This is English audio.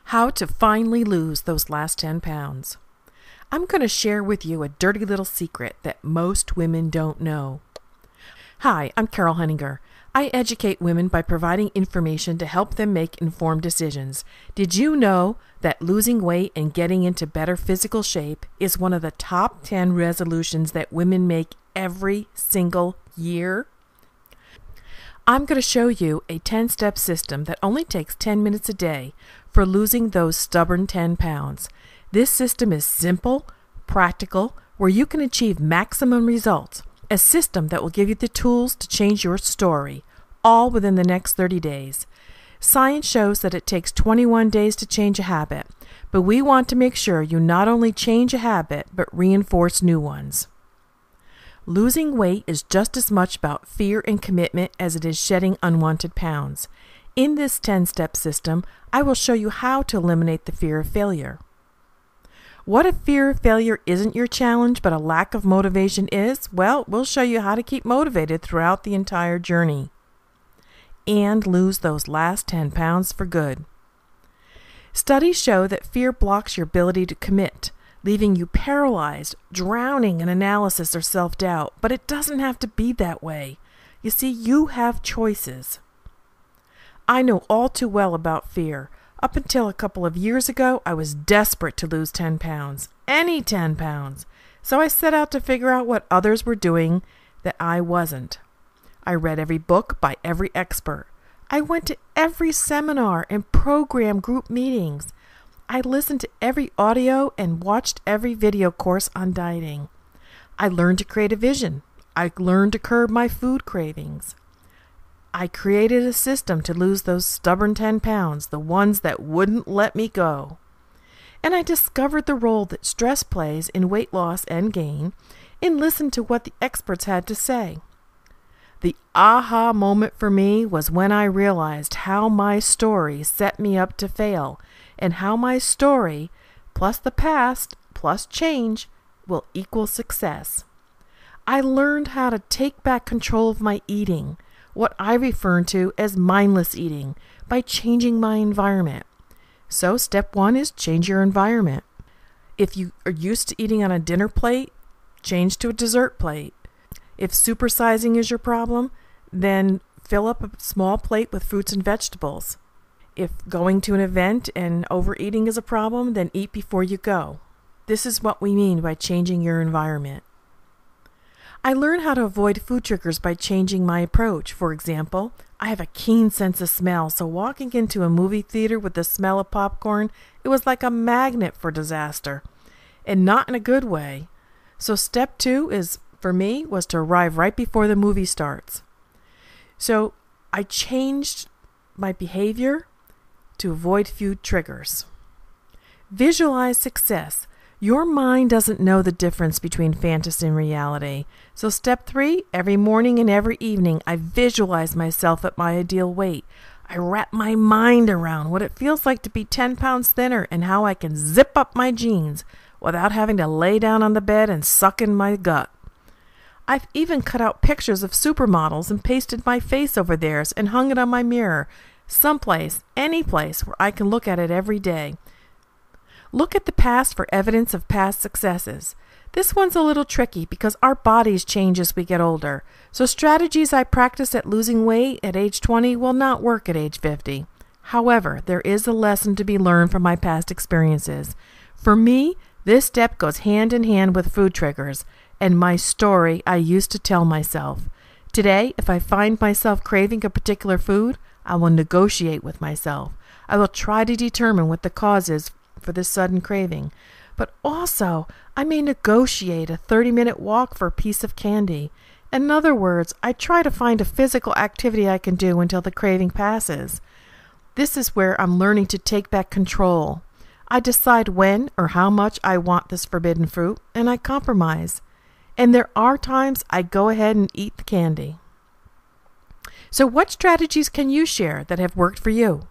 How to finally lose those last 10 pounds. I'm going to share with you a dirty little secret that most women don't know. Hi, I'm Carol Henninger. I educate women by providing information to help them make informed decisions. Did you know that losing weight and getting into better physical shape is one of the top 10 resolutions that women make every single year? I'm going to show you a 10-step system that only takes 10 minutes a day for losing those stubborn 10 pounds. This system is simple, practical, where you can achieve maximum results. A system that will give you the tools to change your story, all within the next 30 days. Science shows that it takes 21 days to change a habit, but we want to make sure you not only change a habit, but reinforce new ones. Losing weight is just as much about fear and commitment as it is shedding unwanted pounds. In this 10-step system, I will show you how to eliminate the fear of failure. What if fear of failure isn't your challenge, but a lack of motivation is? Well, we'll show you how to keep motivated throughout the entire journey and lose those last 10 pounds for good. Studies show that fear blocks your ability to commit, leaving you paralyzed, drowning in analysis or self-doubt. But it doesn't have to be that way. You see, you have choices. I know all too well about fear. Up until a couple of years ago, I was desperate to lose 10 pounds, any 10 pounds. So I set out to figure out what others were doing that I wasn't. I read every book by every expert. I went to every seminar and program group meetings. I listened to every audio and watched every video course on dieting. I learned to create a vision. I learned to curb my food cravings. I created a system to lose those stubborn 10 pounds, the ones that wouldn't let me go. And I discovered the role that stress plays in weight loss and gain, and listened to what the experts had to say. The aha moment for me was when I realized how my story set me up to fail, and how my story, plus the past, plus change, will equal success. I learned how to take back control of my eating, what I refer to as mindless eating, by changing my environment. So step 1 is change your environment. If you are used to eating on a dinner plate, change to a dessert plate. If supersizing is your problem, then fill up a small plate with fruits and vegetables. If going to an event and overeating is a problem, then eat before you go. This is what we mean by changing your environment. I learned how to avoid food triggers by changing my approach. For example, I have a keen sense of smell, so walking into a movie theater with the smell of popcorn, it was like a magnet for disaster, and not in a good way. So step 2 for me, was to arrive right before the movie starts. So I changed my behavior to avoid food triggers. Visualize success. Your mind doesn't know the difference between fantasy and reality. So step 3, every morning and every evening, I visualize myself at my ideal weight. I wrap my mind around what it feels like to be 10 pounds thinner and how I can zip up my jeans without having to lay down on the bed and suck in my gut. I've even cut out pictures of supermodels and pasted my face over theirs and hung it on my mirror, someplace, any place where I can look at it every day. Look at the past for evidence of past successes. This one's a little tricky because our bodies change as we get older, so strategies I practiced at losing weight at age 20 will not work at age 50. However, there is a lesson to be learned from my past experiences. For me, this step goes hand in hand with food triggers and my story I used to tell myself. Today, if I find myself craving a particular food, I will negotiate with myself. I will try to determine what the cause is for this sudden craving. But also, I may negotiate a 30-minute walk for a piece of candy. In other words, I try to find a physical activity I can do until the craving passes. This is where I'm learning to take back control. I decide when or how much I want this forbidden fruit, and I compromise. And there are times I go ahead and eat the candy. So what strategies can you share that have worked for you?